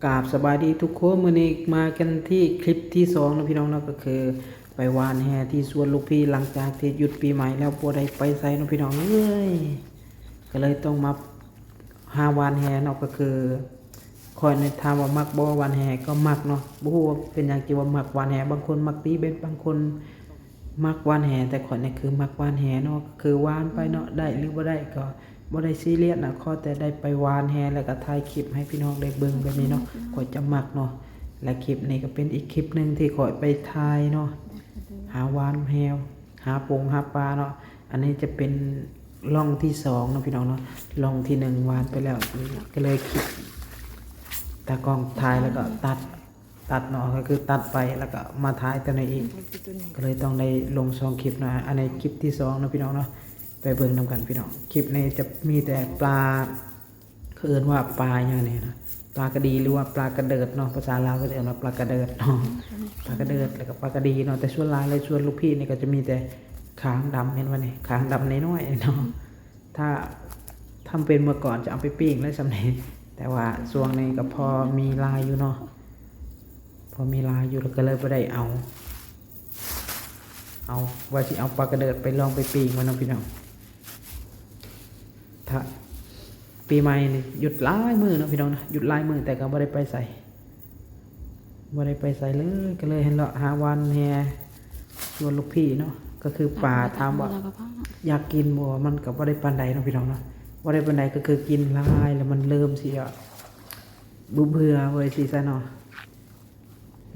กราบสบายดีทุกคนมื้อนี้มากันที่คลิปที่2นะพี่น้องเนาะก็คือไปวานแฮที่สวนลูกพี่หลังจากที่หยุดปีใหม่แล้วบ่ได้ไปไสนะพี่น้องเอ้ยก็เลยต้องมาหาวานแฮเนาะก็คือคอยในถามว่ามักบ่วานแฮก็มักเนาะบ่ฮู้ว่าเป็นหยังจิว่ามักวานแฮบางคนมักตีเบ็ดบางคนมักวานแฮแต่ข้อยนี่คือมักวานแฮเนาะก็คือวานไปเนาะได้หรือบ่ได้ก็บ่ได้ซีเรียสนะขอแต่ได้ไปวานแฮแล้วก็ถ่ายคลิปให้พี่น้องได้เบิ่งแบบนี้เนาะข้อยจะมักเนาะและคลิปนี้ก็เป็นอีกคลิปนึงที่ข้อยไปถ่ายเนาะหาวานแฮหาปงหาปลาเนาะอันนี้จะเป็นล่องที่2เนาะพี่น้องเนาะล่องที่1วานไปแล้วก็เลยคลิปตากล้องถ่ายแล้วก็ตัดเนาะก็คือตัดไปแล้วก็มาถ่ายตัวนี้อีกก็เลยต้องได้ลง2คลิปนะอันนี้คลิปที่2เนาะพี่น้องเนาะไปเบิ่งนำกันพี่น้องคลิปนี้จะมีแต่ปลาเขาเอิ้นว่าปลาอย่างนี้นะปลากระดีหรือว่าปลากระเดิดเนาะภาษาลาวก็จะเรียกว่าปลากระเดิดเนาะปลากระเดิดแล้วก็ปลากระดีเนาะแต่ส่วนลายเลยส่วนลูกพี่นี่ก็จะมีแต่ขางดำเห็นว่านี่ขางดำน้อยๆเนาะถ้าทำเป็นเมื่อก่อนจะเอาไปปิ้งแล้วสำเร็จแต่ว่าช่วงนี้ก็พอมีลายอยู่เนาะพอมีลายอยู่แล้วก็เลยบ่ได้เอาว่าสิเอาปลากระเดิดไปลองไปปิ้งมันเนาะพี่น้องถ้าปีใหม่นี่หยุดหลายมื้อเนาะพี่น้องนะหยุดหลายมื้อแต่ก็บ่ได้ไปใส่เลยก็เลยเห็นเลาะหาวันแฮชวนลูกพี่เนาะก็คือป่าถามว่าอยากกินบ่มันก็บ่ได้ปานใดเนาะพี่น้องเนาะบ่ได้ปานใดก็คือกินหลายแล้วมันเริ่มสิเบื่อเว้ยสิซะเนาะ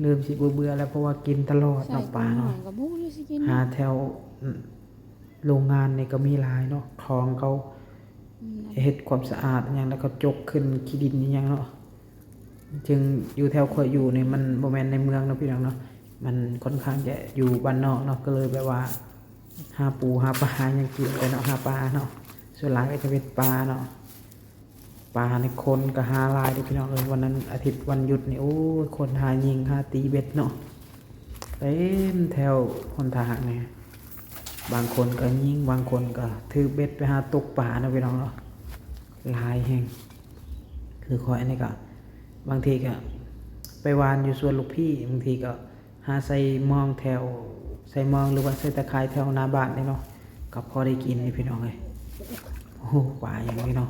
เริ่มสิเบื่อแล้วเพราะว่ากินตลอดเนาะป่าเนาะหาแถวโรงงานนี่ก็มีหลายเนาะคลองเขาเฮ็ดความสะอาดหยังแล้วก็จกขึ้นขี้ดินหยังเนาะจึงอยู่แถวข่อยอยู่นี่มันบ่แม่นในเมืองเนาะพี่น้องเนาะมันค่อนข้างจะอยู่บ้านนอกเนาะก็เลยแบบว่าหาปูหาปลาหยังกินไปเนาะหาปลาเนาะส่วนหลายก็จะเป็นปลาเนาะปลาในคนก็หาหลายเด้อพี่น้องวันนั้นอาทิตย์วันหยุดนี่โอ้ยคนหายิงหาตีเบ็ดเนาะเต็มแถวหนทางนี่บางคนก็ยิงบางคนก็ถือเบ็ดไปหาตกปลาเนาะพี่น้องเนาะหลายแห่งคือข้อยนี่ก็บางทีก็ไปวานอยู่สวนลูกพี่บางทีก็หาใส่มองแถวใส่มองหรือว่าใส่ตะไคร้แถวหน้าบ้านนี่เนาะก็พอได้กินนี่พี่น้องเอ้ยโอ้ปลาอย่างนี้เนาะ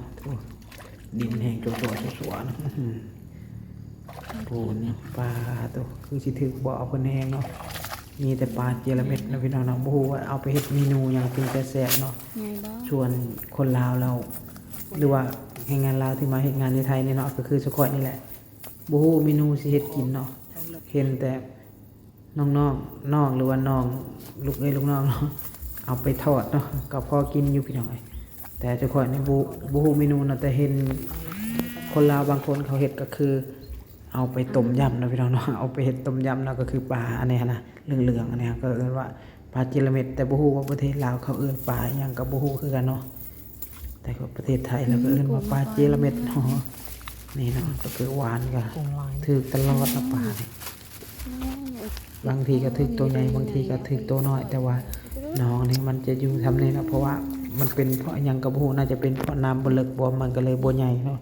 ดินแห้งตัวสวยๆเนาะปูนี่ปลาตัวคือสิถึกบ่เอาเพิ่นแห้งเนาะมีแต่ปลาเจลาเม็ดนะพี่น้องเนาะบ่ฮู้ว่าเอาไปเฮ็ดเมนูหยังเป็นแต่แซ่บเนาะชวนคนลาวเราหรือว่าแรงงานลาวที่มาเฮ็ดงานในไทยนี่เนาะก็คือสุขอยนี่แหละบ่ฮู้เมนูสิเฮ็ดกินเนาะเห็นแต่น้องหรือว่าน้องลูกลูกน้องเนาะเอาไปทอดเนาะก็พอกินอยู่พี่น้องเอ้ยแต่สุขอยนี่บ่ฮู้เมนูเนาะแต่เห็นคนลาวบางคนเขาเฮ็ดก็คือเอาไปต้มยำนะพี่น้องเนาะเอาไปเฮ็ดต้มยำเนาะก็คือปลาอันนี้นะเหลืองๆอันนี้ก็เอิ้นว่าปลาจิระเม็ดแต่บ่ฮู้ว่าประเทศลาวเขาเอิ้นปลาหยังก็บ่ฮู้คือกันเนาะแต่ก็ประเทศไทยแล้วก็เอิ้นว่าปลาจิระเม็ดเนาะนี่เนาะก็คือหวานก็ถึกตลอดนะปลานี่บางทีก็ถึกตัวใหญ่บางทีก็ถึกตัวน้อยแต่ว่าน้องนี่มันจะอยู่ทำนี่เนาะเพราะว่ามันเป็นเพราะหยังก็บ่ฮู้น่าจะเป็นเพราะน้ำบ่ลึกบ่มันก็เลยบ่ใหญ่เนาะ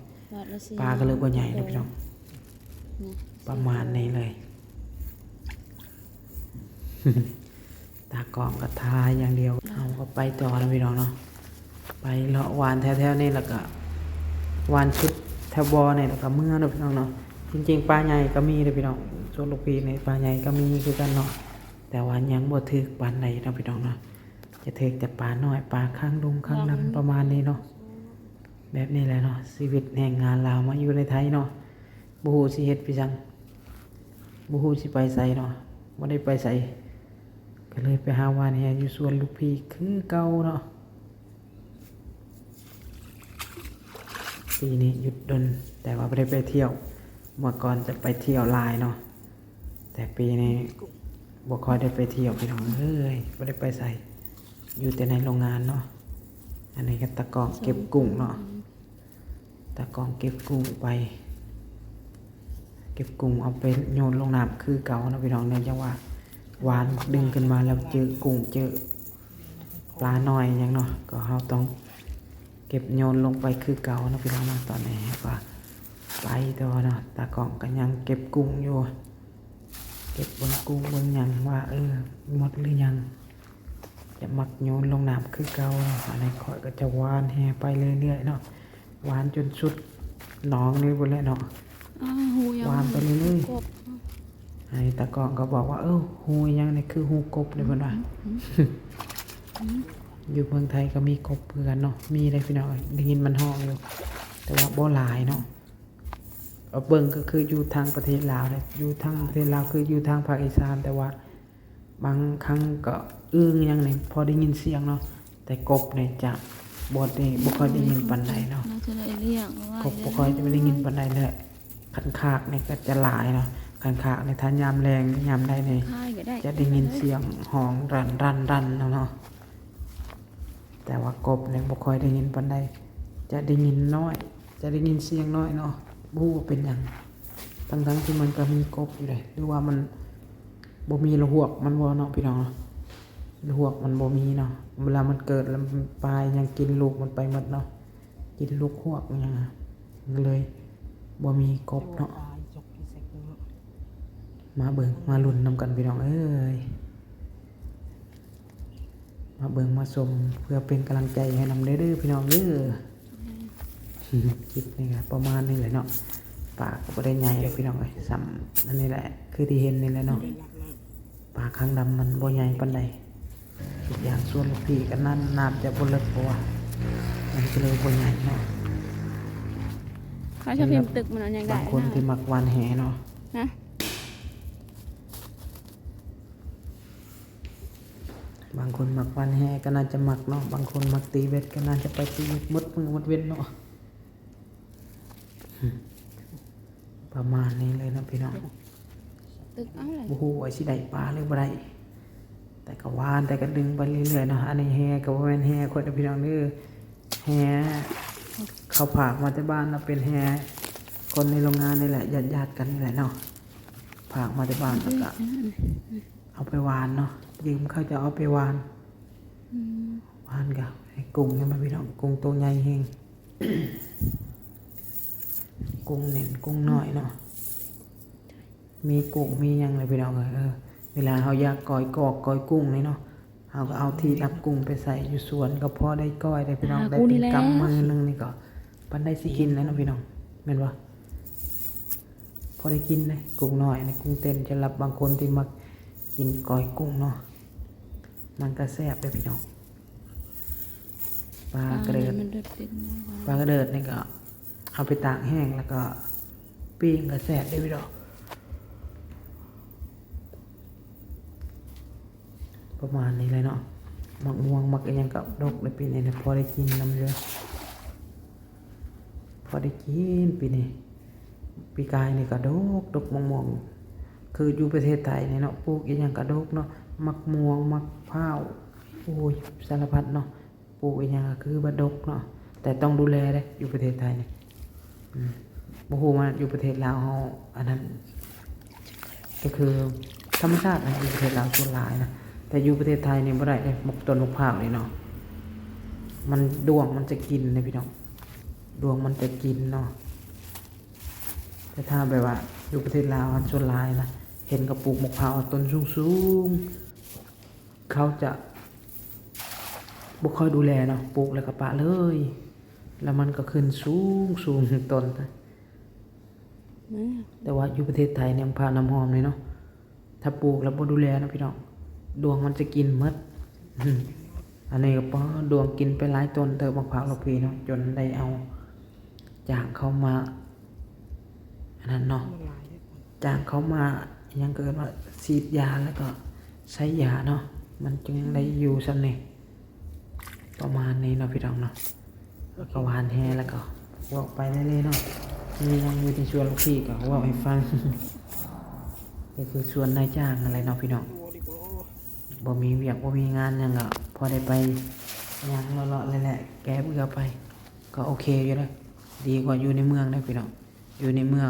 ปลาก็เลยบ่ใหญ่เนาะพี่น้องประมาณนี้เลย ตากล้องก็ทาอย่างเดียวเอาก็ไปต่อแล้วพี่น้องเนาะไปเลาะวานแถวๆนี่แล้วก็วานชุดแถวบอเนี่ยแล้วก็เมื่อเนาะพี่น้องเนาะจริงๆปลาใหญ่ก็มีเลยพี่น้องส่วนลูกพี่ในปลาใหญ่ก็มีคือกันเนาะแต่ว่ายังบ่ถึกปานใดเนาะพี่น้องเนาะจะถึกแต่ปลาน้อยปลาข้างลุงข้างน้ำประมาณนี้เนาะแบบนี้แหละเนาะชีวิตแห่งงานลาวมาอยู่ในไทยเนาะบ่ฮู้สิเฮ็ดพี่จังบ่ฮู้สิไปไสเนาะบ่ได้ไปไสก็เลยไปหาวานแฮอยู่สวนลูกพี่คือเก่าเนาะปีนี้หยุดดนแต่ว่าบ่ได้ไปเที่ยวเมื่อก่อนจะไปเที่ยวหลายเนาะแต่ปีนี้บ่ค่อยได้ไปเที่ยวพี่น้องเอ้ยบ่ได้ไปไสอยู่แต่ในโรงงานเนาะอันนี้ก็ตะกองเก็บกุ้งเนาะตะกองเก็บกุ้งไปเก็บกุ้งเอาไปโยนลงน้ำคือเก่านะพี่น้องในจังหวะหวานดึงขึ้นมาแล้วเจอกุ้งเจอปลาหน่อยอย่างเนาะก็เราต้องเก็บโยนลงไปคือเก่านะพี่น้องนะตอนนี้ว่า ไปต่อเนาะตากล้องก็ยังเก็บกุ้งอยู่เก็บบนกุ้งเบิ่งหยังว่าหมดหรือยังจะมักโยนลงน้ำคือเก่าเนาะอันนี้ข่อยก็จะหวานแห่ไปเรื่อยๆเนาะหวานจนสุดหนองนี่พุ่นแหละเนาะหวานไปเรื่อยๆไอ้ตากล้องก็บอกว่าหูยังนี่คือหูกบเลยเพิ่นว่าอยู่เมืองไทยก็มีกบเพื่อนเนาะมีได้พี่น้องได้ยินมันฮ้องอยู่แต่ว่าบ่หลายเนาะเบิ่งก็คืออยู่ทางประเทศลาวเลยอยู่ทางประเทศลาวคืออยู่ทางภาคอีสานแต่ว่าบางครั้งก็ยังนี่พอได้ยินเสียงเนาะแต่กบเนี่ยจะบ่ค่อยได้ยินปานใดเนาะกบบ่ค่อยจะไม่ได้ยินปานใดเลยคันคากนี่ก็จะหลายเนาะคันคากในทานยามแรงยามใดนี่จะได้ยินเสียงฮ้องรันเนาะแต่ว่ากบเนี่ยบ่ค่อยได้ยินปานใดจะได้ยินน้อยจะได้ยินเสียงน้อยเนาะบ่รู้ว่าเป็นหยังทั้งที่มันก็มีกบอยู่เลยหรือว่ามันบ่มีระหวกมันบ่เนาะพี่น้องระหวกมันบ่มีเนาะเวลามันเกิดแล้วมันปลายยังกินลูกมันไปหมดเนาะกินลูกหวกหยังเลยบ่มีกบเนาะมาเบิ่งมาลุ้นนำกันพี่น้องเอ้ยมาเบิ่งมาชมเพื่อเป็นกำลังใจให้นำเด้อพี่น้องเด้อคลิปนี่ก็ประมาณนี้แหละเนาะปากก็บ่ได้ใหญ่เลยพี่น้องเอ้ยซ้ำอันนี้แหละคือที่เห็นนี่แหละเนาะปากข้างดำมันบ่ใหญ่ปานใดอีกอย่างส่วนลูกพี่ก็นั่นน้ำจะบ่ลึกเพราะว่ามันก็เลยบ่ใหญ่เนาะเขาชอบพิมพ์ตึกมันเอาอย่างไร บางคนที่มักวานแหเนาะนะบางคนมักวานแหก็น่าจะมักเนาะบางคนมักตีเบ็ดก็น่าจะไปตีมืดมือมืดเว้นเนาะประมาณนี้เลยนะพี่น้องตึกเอาเลยโอ้โหไอ้สิได้ปลาเลยบ่ได้แต่ก็วานแต่ก็ดึงไปเรื่อยๆเนาะอันนี้แหก็บ่แม่นแหคนนะพี่น้องเด้อแหเขาผากมาที่บ้านเราเป็นแหคนในโรงงานนี่แหละญาติกันนี่แหละเนาะผากมาที่บ้านแล้วก็เอาไปวานเนาะยืมเขาจะเอาไปวานกับไอ้กุ้งเนี่ยมันพี่น้องกุ้งตัวใหญ่เฮง กุ้งเน่นกุ้งน้อยเนาะมีกุ้งมียังเลยพี่น้องเวลาเขาอยากก้อยกุ้งนี่เนาะเขาก็เอาที่รับกุ้งไปใส่อยู่สวนก็พอได้ก้อยได้พี่น้องได้เป็นกำมือนึงนี่ก็ปันได้สิกินแล้วเนาะพี่น้องแม่นบ่พอได้กินเลยกุ้งน้อยนะกุ้งเต้นจะรับบางคนที่มักกินก้อยกุ้งเนาะมันก็แซ่บเลยพี่น้องปลากระเดิดนี่ก็เอาไปตากแห้งแล้วก็ปิ้งก็แซ่บได้พี่น้องประมาณนี้เลยเนาะมักม่วงมักยังกับดกในปีนี้พอได้กินน้ำเยอะพอได้กินปีนี้ปีกายนี่ก็ดกม่วงคืออยู่ประเทศไทยนี่เนาะปลูกยังกับดกเนาะมักม่วงมักพร้าวโอ้ยสารพัดเนาะปลูกยังก็คือบ่ดกเนาะแต่ต้องดูแลเด้อยู่ประเทศไทยนี่บ่ฮู้ว่าอยู่ประเทศลาวเฮาอันนั้นก็คือธรรมชาตินะอยู่ประเทศลาวส่วนหลายนะแต่อยู่ประเทศไทยนี่บ่ได้เลยมกต้นมะพร้าวนี่เนาะมันดวงมันจะกินนะพี่น้องดวงมันจะกินเนาะแต่ถ้าแบบว่าอยู่ประเทศลาวส่วนหลายนะเห็นเขาปลูกมะพร้าวต้นสูงๆเขาจะบ่ค่อยดูแลเนาะปลูกแล้วก็ปะเลยแล้วมันก็ขึ้นสูงต้นแต่ว่าอยู่ประเทศไทยเนี่ยมะพร้าวน้ำหอมเลยเนาะถ้าปลูกแล้วบ่ดูแลนะพี่น้องดวงมันจะกินหมดอันนี้ก็พอดวงกินไปหลายต้นเติบมะพร้าวเราพี่เนาะจนได้เอาจ้างเขามาอันนั้นเนาะจ้างเขามายังเกิดว่าฉีดยาแล้วก็ใช้ยาเนาะมันจึงได้อยู่ซำนี่ประมาณนี้เนาะพี่น้องเนาะแล้วก็หวานแฮแล้วก็ว่าไปเรื่อยๆเนาะมียังอยู่ที่ชวนลูกพี่ก็ว่าให้ฟังก็คือชวนนายจ้างอะไรเนาะพี่น้องบ่มีเวียกบ่มีงานหยังก็พอได้ไปหยังเลาะๆแหละแก้เบื่อไปก็โอเคอยู่เลยดีกว่าอยู่ในเมืองนะพี่น้องอยู่ในเมือง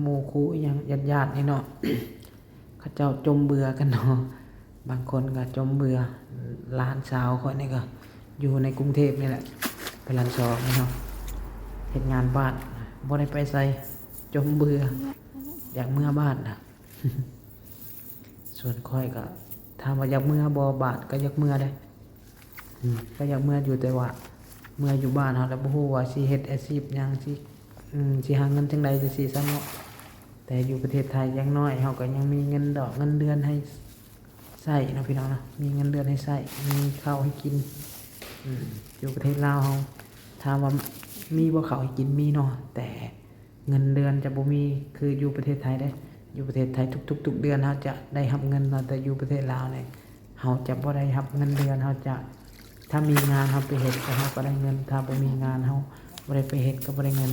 หมู่คู่ยังญาติๆนี่เนาะ เขาเจ้าจมเบื่อกันเนาะบางคนก็จมเบื่อหลานสาวคนนี้ก็อยู่ในกรุงเทพนี่แหละไปร้านสองเนาะเฮ็ดงานบ้านบ่ได้ไปไส จมเบื่ออยากเมื่อบ้านนะ ส่วนค่อยก็ถามว่าอยากเมื่อบ่บาทก็อยากเมื่อได้ก็อยากเมื่ออยู่แต่ว่าเมื่ออยู่บ้านเฮาแล้วบ่ฮู้ว่าสิเฮ็ดอาชีพหยังสิหาเงินจังใดจังซี่ซะเนาะแต่อยู่ประเทศไทยอย่างน้อยเฮาก็ยังมีเงินดอกเงินเดือนให้ใช้เนาะพี่น้องเนาะมีเงินเดือนให้ใช้มีข้าวให้กินอยู่ประเทศลาวเฮาถามว่ามีบ่ข้าวให้กินมีเนาะแต่เงินเดือนจะบ่มีคืออยู่ประเทศไทยได้อยู่ประเทศไทยทุกเดือนเฮาจะได้รับเงินเนาะแต่อยู่ประเทศลาวเนี่ยเฮาจะบ่ได้รับเงินเดือนเฮาจะถ้ามีงานเฮาไปเฮ็ดก็เฮาก็ได้เงินถ้าบ่มีงานเฮาบ่ได้ไปเฮ็ดก็บ่ได้เงิน